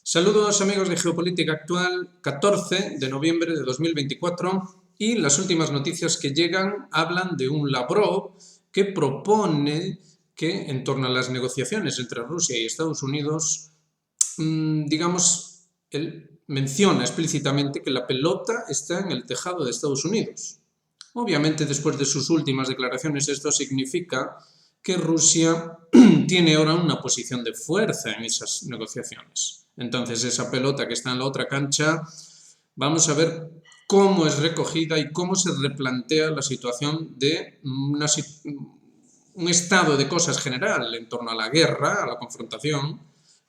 Saludos amigos de Geopolítica Actual, 14 de noviembre de 2024, y las últimas noticias que llegan hablan de un Lavrov que propone que en torno a las negociaciones entre Rusia y Estados Unidos, él menciona explícitamente que la pelota está en el tejado de Estados Unidos. Obviamente, después de sus últimas declaraciones, esto significa que Rusia tiene ahora una posición de fuerza en esas negociaciones. Entonces, esa pelota que está en la otra cancha, vamos a ver cómo es recogida y cómo se replantea la situación de un estado de cosas general en torno a la guerra, a la confrontación,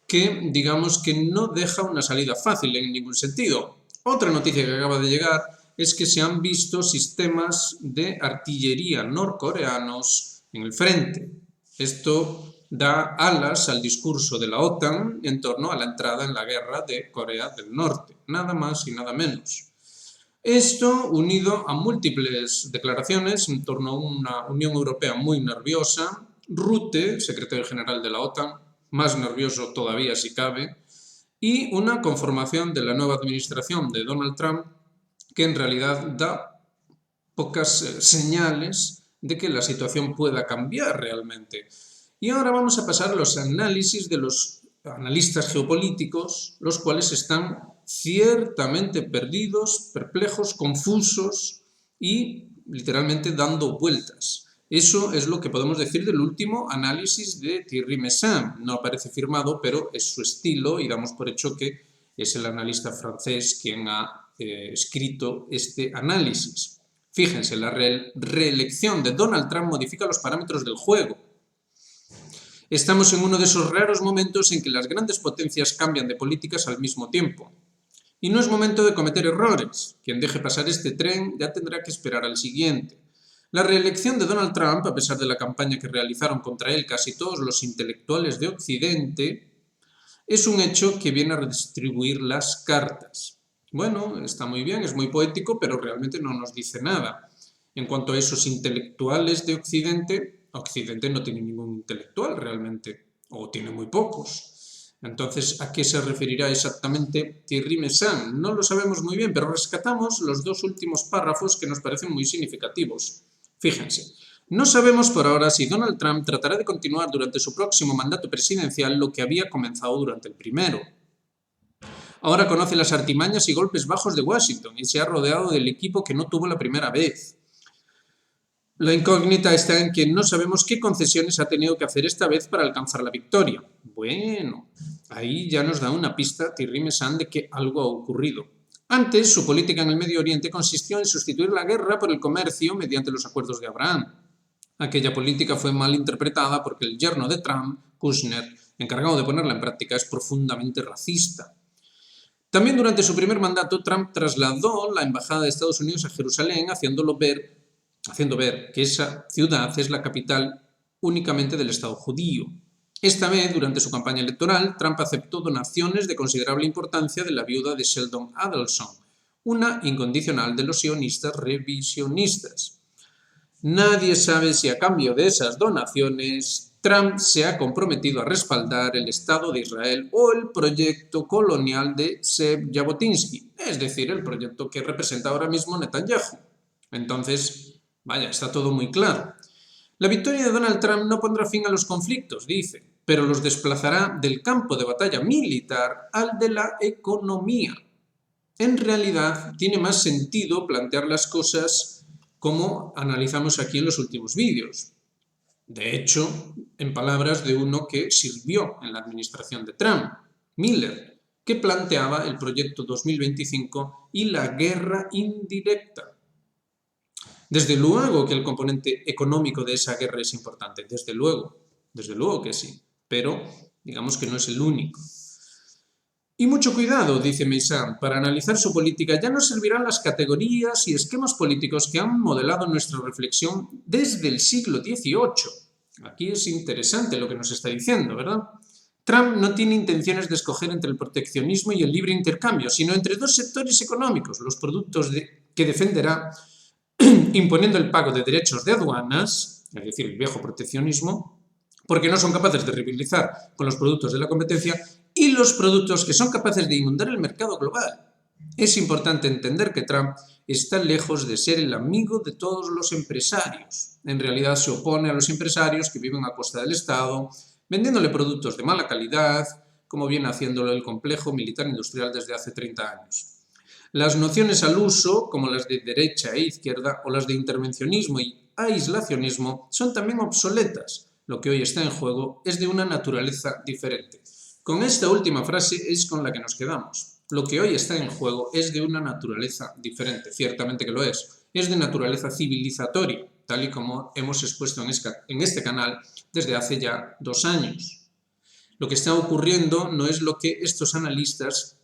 que digamos que no deja una salida fácil en ningún sentido. Otra noticia que acaba de llegar es que se han visto sistemas de artillería norcoreanos en el frente. Esto da alas al discurso de la OTAN en torno a la entrada en la guerra de Corea del Norte, nada más y nada menos. Esto unido a múltiples declaraciones en torno a una Unión Europea muy nerviosa, Rutte, secretario general de la OTAN, más nervioso todavía si cabe, y una conformación de la nueva administración de Donald Trump que en realidad da pocas señales de que la situación pueda cambiar realmente. Y ahora vamos a pasar a los análisis de los analistas geopolíticos, los cuales están ciertamente perdidos, perplejos, confusos y literalmente dando vueltas. Eso es lo que podemos decir del último análisis de Thierry Meyssan. No aparece firmado, pero es su estilo y damos por hecho que es el analista francés quien ha escrito este análisis. Fíjense, la reelección de Donald Trump modifica los parámetros del juego. Estamos en uno de esos raros momentos en que las grandes potencias cambian de políticas al mismo tiempo. Y no es momento de cometer errores. Quien deje pasar este tren ya tendrá que esperar al siguiente. La reelección de Donald Trump, a pesar de la campaña que realizaron contra él casi todos los intelectuales de Occidente, es un hecho que viene a redistribuir las cartas. Bueno, está muy bien, es muy poético, pero realmente no nos dice nada. En cuanto a esos intelectuales de Occidente, Occidente no tiene ningún intelectual realmente, o tiene muy pocos. Entonces, ¿a qué se referirá exactamente Thierry Meyssan? No lo sabemos muy bien, pero rescatamos los dos últimos párrafos que nos parecen muy significativos. Fíjense, no sabemos por ahora si Donald Trump tratará de continuar durante su próximo mandato presidencial lo que había comenzado durante el primero. Ahora conoce las artimañas y golpes bajos de Washington y se ha rodeado del equipo que no tuvo la primera vez. La incógnita está en que no sabemos qué concesiones ha tenido que hacer esta vez para alcanzar la victoria. Bueno, ahí ya nos da una pista Thierry Meyssan de que algo ha ocurrido. Antes, su política en el Medio Oriente consistió en sustituir la guerra por el comercio mediante los acuerdos de Abraham. Aquella política fue mal interpretada porque el yerno de Trump, Kushner, encargado de ponerla en práctica, es profundamente racista. También durante su primer mandato, Trump trasladó la embajada de Estados Unidos a Jerusalén, haciendo ver que esa ciudad es la capital únicamente del Estado judío. Esta vez, durante su campaña electoral, Trump aceptó donaciones de considerable importancia de la viuda de Sheldon Adelson, una incondicional de los sionistas revisionistas. Nadie sabe si a cambio de esas donaciones Trump se ha comprometido a respaldar el Estado de Israel o el proyecto colonial de Zev Jabotinsky, es decir, el proyecto que representa ahora mismo Netanyahu. Entonces, vaya, está todo muy claro. La victoria de Donald Trump no pondrá fin a los conflictos, dice, pero los desplazará del campo de batalla militar al de la economía. En realidad, tiene más sentido plantear las cosas como analizamos aquí en los últimos vídeos. De hecho, en palabras de uno que sirvió en la administración de Trump, Miller, que planteaba el proyecto 2025 y la guerra indirecta. Desde luego que el componente económico de esa guerra es importante, desde luego que sí, pero digamos que no es el único. Y mucho cuidado, dice Meyssan, para analizar su política ya nos servirán las categorías y esquemas políticos que han modelado nuestra reflexión desde el siglo XVIII. Aquí es interesante lo que nos está diciendo, ¿verdad? Trump no tiene intenciones de escoger entre el proteccionismo y el libre intercambio, sino entre dos sectores económicos, los productos que defenderá imponiendo el pago de derechos de aduanas, es decir, el viejo proteccionismo, porque no son capaces de rivalizar con los productos de la competencia, y los productos que son capaces de inundar el mercado global. Es importante entender que Trump está lejos de ser el amigo de todos los empresarios. En realidad se opone a los empresarios que viven a costa del Estado, vendiéndole productos de mala calidad, como viene haciéndolo el complejo militar industrial desde hace 30 años. Las nociones al uso, como las de derecha e izquierda, o las de intervencionismo y aislacionismo, son también obsoletas. Lo que hoy está en juego es de una naturaleza diferente. Con esta última frase es con la que nos quedamos. Lo que hoy está en juego es de una naturaleza diferente, ciertamente que lo es. Es de naturaleza civilizatoria, tal y como hemos expuesto en este canal desde hace ya 2 años. Lo que está ocurriendo no es lo que estos analistas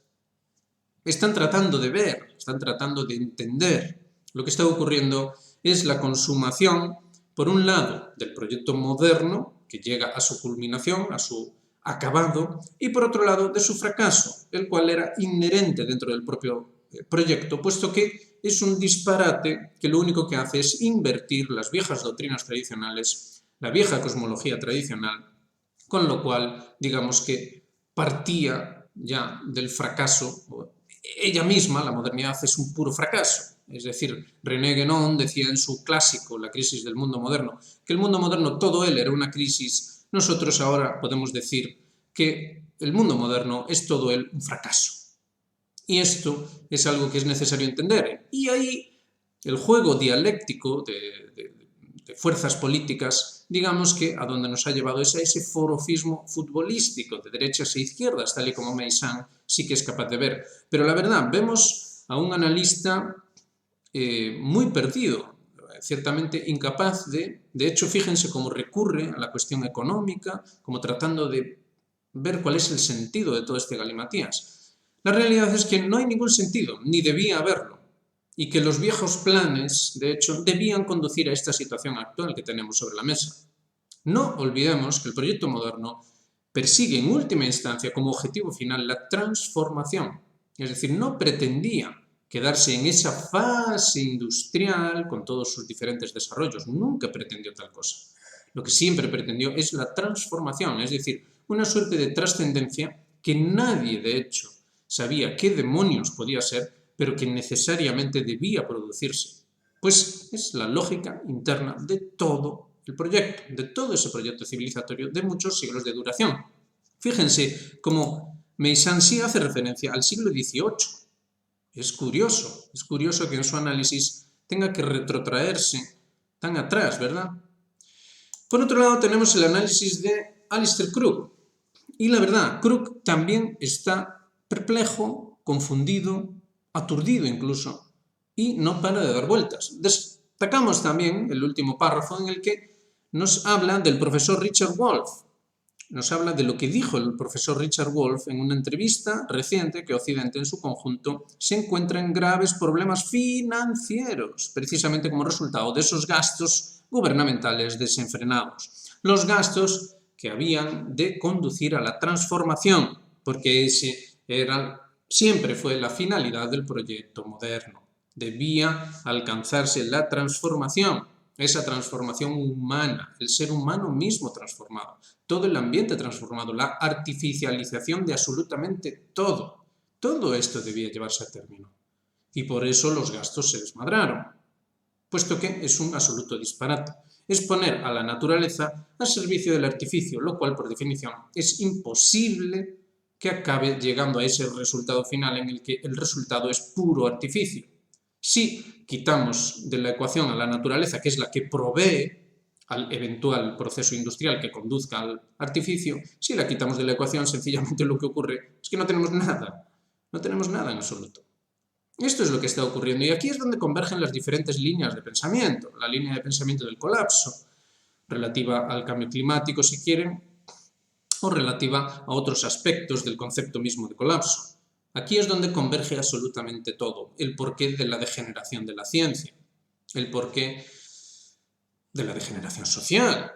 están tratando de ver, están tratando de entender. Lo que está ocurriendo es la consumación, por un lado, del proyecto moderno, que llega a su culminación, a su acabado, y por otro lado, de su fracaso, el cual era inherente dentro del propio proyecto, puesto que es un disparate que lo único que hace es invertir las viejas doctrinas tradicionales, la vieja cosmología tradicional, con lo cual, digamos que partía ya del fracaso. Ella misma, la modernidad, es un puro fracaso. Es decir, René Guénon decía en su clásico, La crisis del mundo moderno, que el mundo moderno todo él era una crisis. Nosotros ahora podemos decir que el mundo moderno es todo él un fracaso. Y esto es algo que es necesario entender. Y ahí el juego dialéctico de fuerzas políticas, digamos que a donde nos ha llevado es a ese forofismo futbolístico de derechas e izquierdas, tal y como Meyssan sí que es capaz de ver. Pero la verdad, vemos a un analista muy perdido, ciertamente incapaz de hecho, fíjense cómo recurre a la cuestión económica, como tratando de ver cuál es el sentido de todo este galimatías. La realidad es que no hay ningún sentido, ni debía haberlo, y que los viejos planes, de hecho, debían conducir a esta situación actual que tenemos sobre la mesa. No olvidemos que el proyecto moderno persigue en última instancia como objetivo final la transformación, es decir, no pretendía quedarse en esa fase industrial con todos sus diferentes desarrollos, nunca pretendió tal cosa. Lo que siempre pretendió es la transformación, es decir, una suerte de trascendencia que nadie, de hecho, sabía qué demonios podía ser, pero que necesariamente debía producirse. Pues es la lógica interna de todo el proyecto, de todo ese proyecto civilizatorio de muchos siglos de duración. Fíjense cómo Meyssan sí hace referencia al siglo XVIII. Es curioso que en su análisis tenga que retrotraerse tan atrás, ¿verdad? Por otro lado, tenemos el análisis de Alistair Crooke. Y la verdad, Crooke también está perplejo, confundido, aturdido incluso, y no para de dar vueltas. Destacamos también el último párrafo en el que nos habla del profesor Richard Wolff. Nos habla de lo que dijo el profesor Richard Wolff en una entrevista reciente que Occidente en su conjunto se encuentra en graves problemas financieros, precisamente como resultado de esos gastos gubernamentales desenfrenados. Los gastos que habían de conducir a la transformación, porque ese siempre fue la finalidad del proyecto moderno. Debía alcanzarse la transformación, esa transformación humana, el ser humano mismo transformado, todo el ambiente transformado, la artificialización de absolutamente todo. Todo esto debía llevarse a término. Y por eso los gastos se desmadraron, puesto que es un absoluto disparate. Es poner a la naturaleza al servicio del artificio, lo cual, por definición, es imposible que acabe llegando a ese resultado final en el que el resultado es puro artificio. Si quitamos de la ecuación a la naturaleza, que es la que provee al eventual proceso industrial que conduzca al artificio, si la quitamos de la ecuación, sencillamente lo que ocurre es que no tenemos nada en absoluto. Esto es lo que está ocurriendo y aquí es donde convergen las diferentes líneas de pensamiento. La línea de pensamiento del colapso, relativa al cambio climático, si quieren, o relativa a otros aspectos del concepto mismo de colapso. Aquí es donde converge absolutamente todo, el porqué de la degeneración de la ciencia, el porqué de la degeneración social,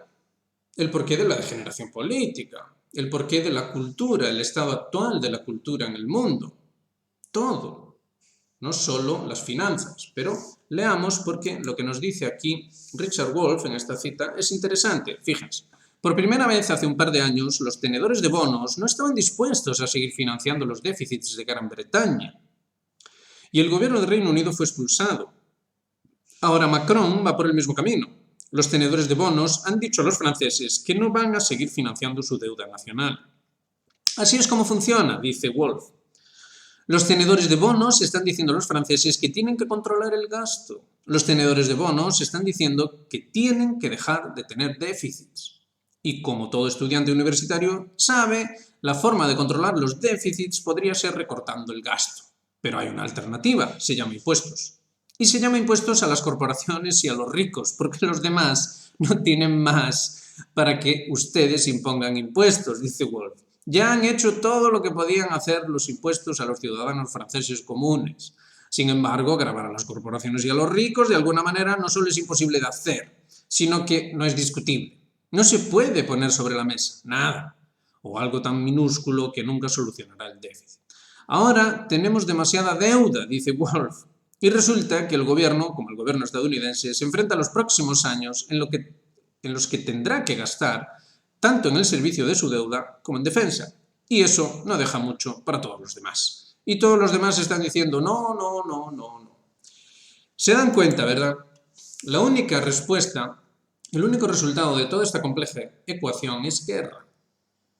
el porqué de la degeneración política, el porqué de la cultura, el estado actual de la cultura en el mundo. Todo, no solo las finanzas, pero leamos porque lo que nos dice aquí Richard Wolff en esta cita es interesante. Fíjense, Por primera vez hace un par de años, los tenedores de bonos no estaban dispuestos a seguir financiando los déficits de Gran Bretaña. Y el gobierno del Reino Unido fue expulsado. Ahora Macron va por el mismo camino. Los tenedores de bonos han dicho a los franceses que no van a seguir financiando su deuda nacional. Así es como funciona, dice Wolf. Los tenedores de bonos están diciendo a los franceses que tienen que controlar el gasto. Los tenedores de bonos están diciendo que tienen que dejar de tener déficits. Y como todo estudiante universitario sabe, la forma de controlar los déficits podría ser recortando el gasto. Pero hay una alternativa, se llama impuestos. Y se llama impuestos a las corporaciones y a los ricos, porque los demás no tienen más para que ustedes impongan impuestos, dice Wolf. Ya han hecho todo lo que podían hacer los impuestos a los ciudadanos franceses comunes. Sin embargo, gravar a las corporaciones y a los ricos de alguna manera no solo es imposible de hacer, sino que no es discutible. No se puede poner sobre la mesa nada, o algo tan minúsculo que nunca solucionará el déficit. Ahora tenemos demasiada deuda, dice Wolf, y resulta que el gobierno, como el gobierno estadounidense, se enfrenta a los próximos años en los que tendrá que gastar tanto en el servicio de su deuda como en defensa. Y eso no deja mucho para todos los demás. Y todos los demás están diciendo no, no, no, no, no. Se dan cuenta, ¿verdad? La única respuesta, el único resultado de toda esta compleja ecuación es guerra.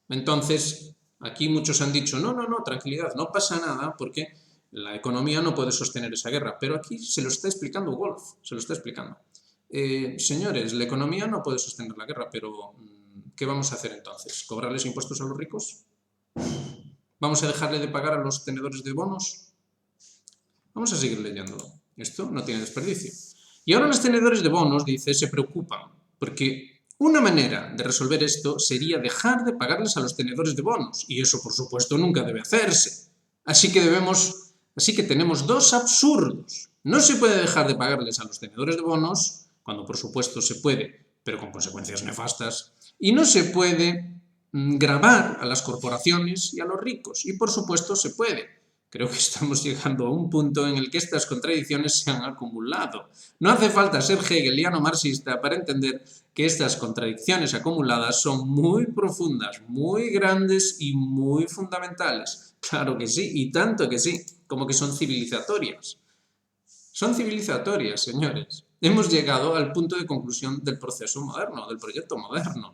Entonces, aquí muchos han dicho, no, no, no, tranquilidad, no pasa nada porque la economía no puede sostener esa guerra. Pero aquí se lo está explicando Wolf, se lo está explicando. Señores, la economía no puede sostener la guerra, pero ¿qué vamos a hacer entonces? ¿Cobrarles impuestos a los ricos? ¿Vamos a dejarle de pagar a los tenedores de bonos? Vamos a seguir leyéndolo. Esto no tiene desperdicio. Y ahora los tenedores de bonos, dice, se preocupan, porque una manera de resolver esto sería dejar de pagarles a los tenedores de bonos, y eso, por supuesto, nunca debe hacerse. Así que tenemos dos absurdos. No se puede dejar de pagarles a los tenedores de bonos, cuando por supuesto se puede, pero con consecuencias nefastas, y no se puede gravar a las corporaciones y a los ricos, y por supuesto se puede. Creo que estamos llegando a un punto en el que estas contradicciones se han acumulado. No hace falta ser hegeliano marxista para entender que estas contradicciones acumuladas son muy profundas, muy grandes y muy fundamentales. Claro que sí, y tanto que sí, como que son civilizatorias. Son civilizatorias, señores. Hemos llegado al punto de conclusión del proceso moderno, del proyecto moderno.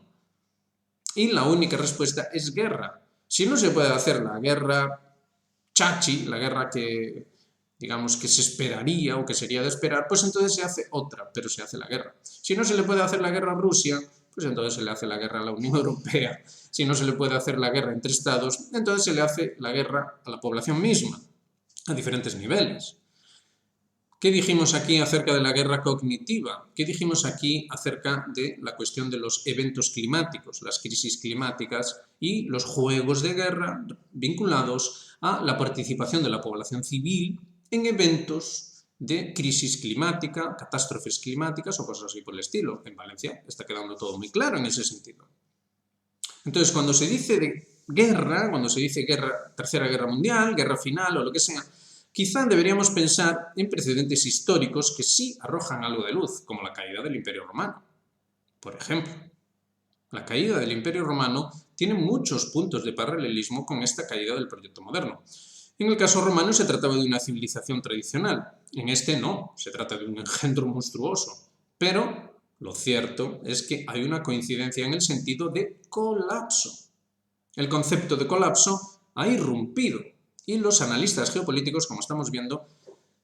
Y la única respuesta es guerra. Si no se puede hacer la guerra chachi, la guerra que, digamos, que se esperaría o que sería de esperar, pues entonces se hace otra, pero se hace la guerra. Si no se le puede hacer la guerra a Rusia, pues entonces se le hace la guerra a la Unión Europea. Si no se le puede hacer la guerra entre estados, entonces se le hace la guerra a la población misma, a diferentes niveles. ¿Qué dijimos aquí acerca de la guerra cognitiva? ¿Qué dijimos aquí acerca de la cuestión de los eventos climáticos, las crisis climáticas y los juegos de guerra vinculados a la participación de la población civil en eventos de crisis climática, catástrofes climáticas o cosas así por el estilo? En Valencia está quedando todo muy claro en ese sentido. Entonces, cuando se dice de guerra, cuando se dice guerra, tercera guerra mundial, guerra final o lo que sea, quizá deberíamos pensar en precedentes históricos que sí arrojan algo de luz, como la caída del Imperio Romano. Por ejemplo, la caída del Imperio Romano tiene muchos puntos de paralelismo con esta caída del proyecto moderno. En el caso romano se trataba de una civilización tradicional, en este no, se trata de un engendro monstruoso. Pero lo cierto es que hay una coincidencia en el sentido de colapso. El concepto de colapso ha irrumpido. Y los analistas geopolíticos, como estamos viendo,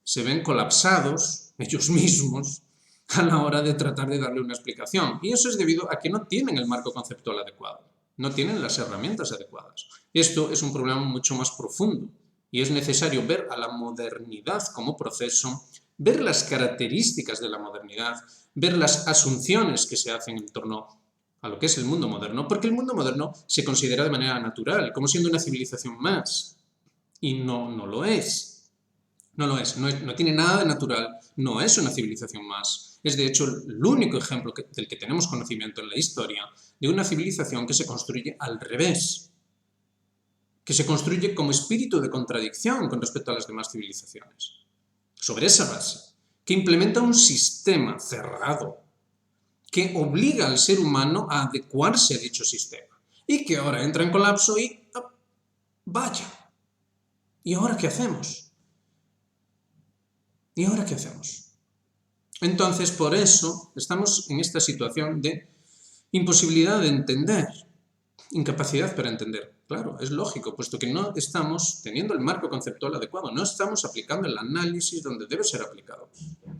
se ven colapsados ellos mismos a la hora de tratar de darle una explicación. Y eso es debido a que no tienen el marco conceptual adecuado, no tienen las herramientas adecuadas. Esto es un problema mucho más profundo y es necesario ver a la modernidad como proceso, ver las características de la modernidad, ver las asunciones que se hacen en torno a lo que es el mundo moderno, porque el mundo moderno se considera de manera natural, como siendo una civilización más. Y no lo es. No lo es. No tiene nada de natural. No es una civilización más. Es de hecho el único ejemplo del que tenemos conocimiento en la historia de una civilización que se construye al revés. Que se construye como espíritu de contradicción con respecto a las demás civilizaciones. Sobre esa base. Que implementa un sistema cerrado. que obliga al ser humano a adecuarse a dicho sistema y que ahora entra en colapso y vaya. ¿Y ahora qué hacemos? ¿Y ahora qué hacemos? Entonces, por eso estamos en esta situación de imposibilidad de entender, incapacidad para entender. Claro, es lógico, puesto que no estamos teniendo el marco conceptual adecuado, no estamos aplicando el análisis donde debe ser aplicado.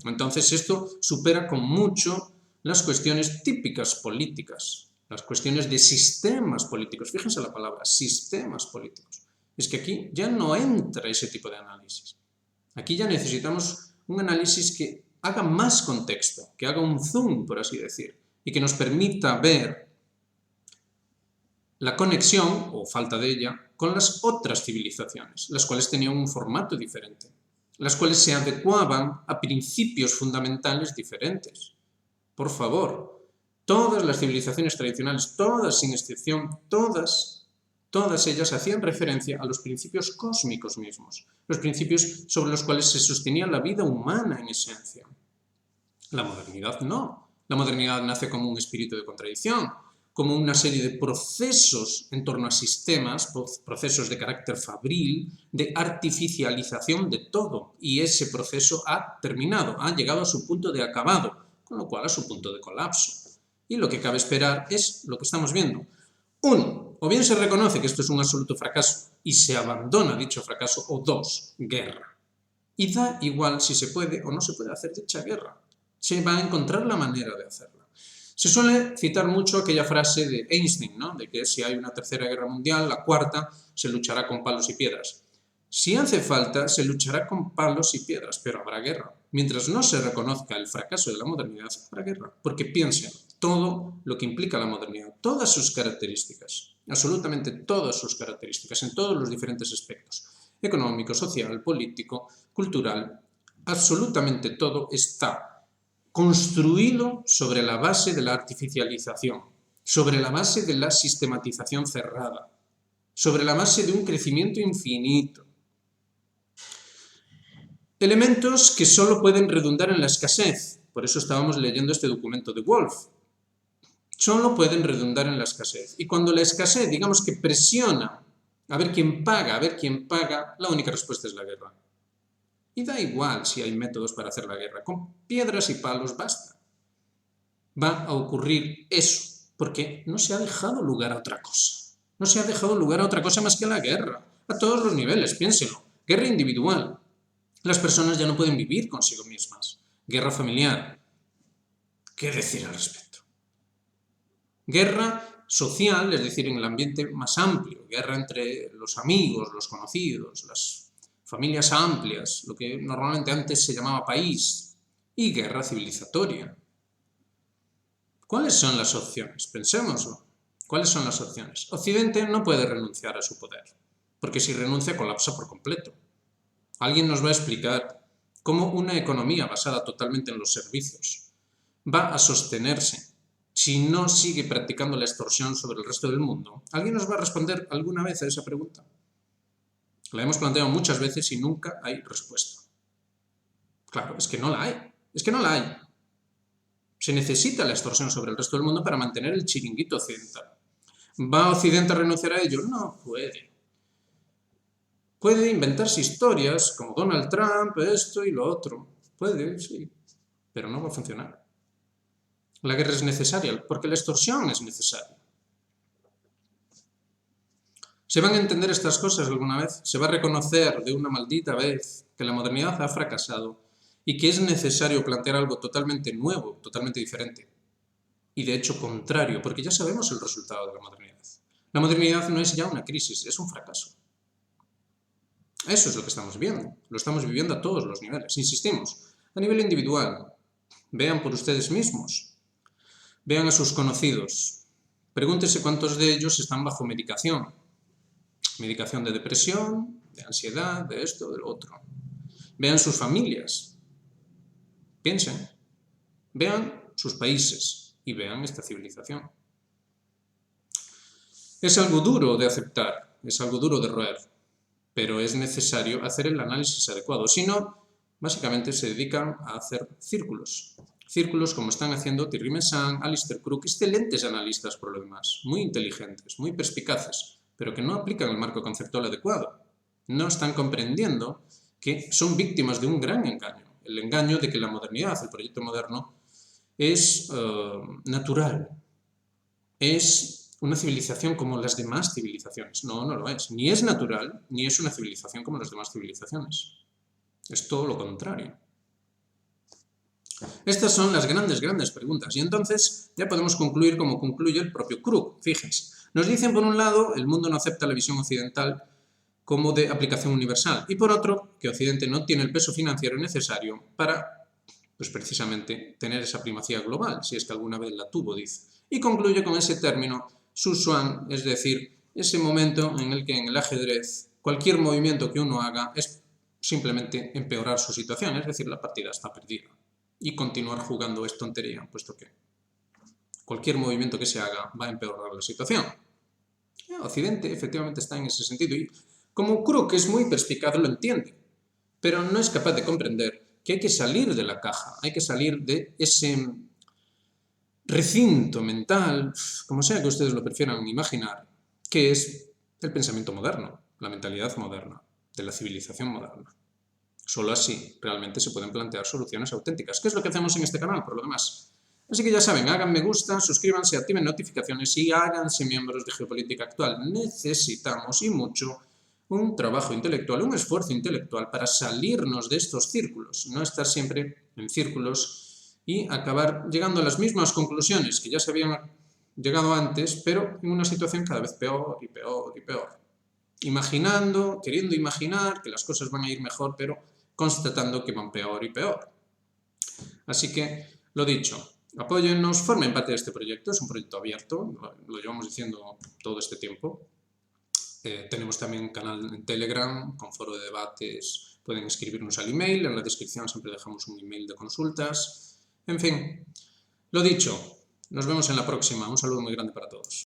Entonces, esto supera con mucho las cuestiones típicas políticas, las cuestiones de sistemas políticos. Fíjense la palabra, sistemas políticos. Es que aquí ya no entra ese tipo de análisis. Aquí ya necesitamos un análisis que haga más contexto, que haga un zoom, por así decir, y que nos permita ver la conexión, o falta de ella, con las otras civilizaciones, las cuales tenían un formato diferente, las cuales se adecuaban a principios fundamentales diferentes. Por favor, todas las civilizaciones tradicionales, todas sin excepción, todas ellas hacían referencia a los principios cósmicos mismos, los principios sobre los cuales se sostenía la vida humana en esencia. La modernidad no. La modernidad nace como un espíritu de contradicción, como una serie de procesos en torno a sistemas, procesos de carácter fabril, de artificialización de todo. Y ese proceso ha terminado, ha llegado a su punto de acabado, con lo cual a su punto de colapso. Y lo que cabe esperar es lo que estamos viendo. Uno, o bien se reconoce que esto es un absoluto fracaso y se abandona dicho fracaso, o dos, guerra. Y da igual si se puede o no se puede hacer dicha guerra. Se va a encontrar la manera de hacerla. Se suele citar mucho aquella frase de Einstein, ¿no? De que si hay una tercera guerra mundial, la cuarta se luchará con palos y piedras. Si hace falta, se luchará con palos y piedras, pero habrá guerra. Mientras no se reconozca el fracaso de la modernidad, habrá guerra. Porque piensen, todo lo que implica la modernidad, todas sus características, absolutamente todas sus características, en todos los diferentes aspectos, económico, social, político, cultural, absolutamente todo está construido sobre la base de la artificialización, sobre la base de la sistematización cerrada, sobre la base de un crecimiento infinito. Elementos que solo pueden redundar en la escasez. Por eso estábamos leyendo este documento de Wolff. Solo pueden redundar en la escasez. Y cuando la escasez, digamos que presiona a ver quién paga, la única respuesta es la guerra. Y da igual si hay métodos para hacer la guerra. Con piedras y palos basta. Va a ocurrir eso, porque no se ha dejado lugar a otra cosa. No se ha dejado lugar a otra cosa más que la guerra. A todos los niveles, piénsenlo. Guerra individual. Las personas ya no pueden vivir consigo mismas. Guerra familiar. ¿Qué decir al respecto? Guerra social, es decir, en el ambiente más amplio. Guerra entre los amigos, los conocidos, las familias amplias, lo que normalmente antes se llamaba país, y guerra civilizatoria. ¿Cuáles son las opciones? Pensémoslo. ¿Cuáles son las opciones? Occidente no puede renunciar a su poder, porque si renuncia colapsa por completo. Alguien nos va a explicar cómo una economía basada totalmente en los servicios va a sostenerse si no sigue practicando la extorsión sobre el resto del mundo. ¿Alguien nos va a responder alguna vez a esa pregunta? La hemos planteado muchas veces y nunca hay respuesta. Claro, es que no la hay. Es que no la hay. Se necesita la extorsión sobre el resto del mundo para mantener el chiringuito occidental. ¿Va Occidente a renunciar a ello? No puede. Puede inventarse historias como Donald Trump, esto y lo otro. Puede, sí, pero no va a funcionar. La guerra es necesaria porque la extorsión es necesaria. ¿Se van a entender estas cosas alguna vez? ¿Se va a reconocer de una maldita vez que la modernidad ha fracasado y que es necesario plantear algo totalmente nuevo, totalmente diferente? Y de hecho contrario, porque ya sabemos el resultado de la modernidad. La modernidad no es ya una crisis, es un fracaso. Eso es lo que estamos viendo. Lo estamos viviendo a todos los niveles. Insistimos, a nivel individual. Vean por ustedes mismos. Vean a sus conocidos. Pregúntense cuántos de ellos están bajo medicación. Medicación de depresión, de ansiedad, de esto, de lo otro. Vean sus familias. Piensen. Vean sus países y vean esta civilización. Es algo duro de aceptar, es algo duro de roer, pero es necesario hacer el análisis adecuado. Si no, básicamente se dedican a hacer círculos. círculos como están haciendo Thierry Meyssan, Alistair Crook, excelentes analistas por lo demás, muy inteligentes, muy perspicaces, pero que no aplican el marco conceptual adecuado. No están comprendiendo que son víctimas de un gran engaño, el engaño de que la modernidad, el proyecto moderno, es natural, es una civilización como las demás civilizaciones. No, no lo es. Ni es natural, ni es una civilización como las demás civilizaciones. Es todo lo contrario. Estas son las grandes preguntas. Y entonces ya podemos concluir como concluye el propio Crook. Fíjense, nos dicen por un lado, el mundo no acepta la visión occidental como de aplicación universal, y por otro, que Occidente no tiene el peso financiero necesario para, pues precisamente, tener esa primacía global, si es que alguna vez la tuvo, dice. Y concluye con ese término Sushuang, es decir, ese momento en el que en el ajedrez cualquier movimiento que uno haga es simplemente empeorar su situación, es decir, la partida está perdida. Y continuar jugando es tontería, puesto que cualquier movimiento que se haga va a empeorar la situación. Occidente efectivamente está en ese sentido y como Crook es muy perspicaz lo entiende, pero no es capaz de comprender que hay que salir de la caja, hay que salir de ese recinto mental, como sea que ustedes lo prefieran imaginar, que es el pensamiento moderno, la mentalidad moderna, de la civilización moderna. Solo así realmente se pueden plantear soluciones auténticas, que es lo que hacemos en este canal, por lo demás. Así que ya saben, hagan me gusta, suscríbanse, activen notificaciones y háganse miembros de Geopolítica Actual. Necesitamos, y mucho, un trabajo intelectual, un esfuerzo intelectual para salirnos de estos círculos, no estar siempre en círculos y acabar llegando a las mismas conclusiones que ya se habían llegado antes, pero en una situación cada vez peor y peor y peor. Imaginando, queriendo imaginar que las cosas van a ir mejor, pero constatando que van peor y peor. Así que, lo dicho, apóyennos, formen parte de este proyecto, es un proyecto abierto, lo llevamos diciendo todo este tiempo. Tenemos también un canal en Telegram con foro de debates, pueden escribirnos al email, en la descripción siempre dejamos un email de consultas. En fin, lo dicho, nos vemos en la próxima, un saludo muy grande para todos.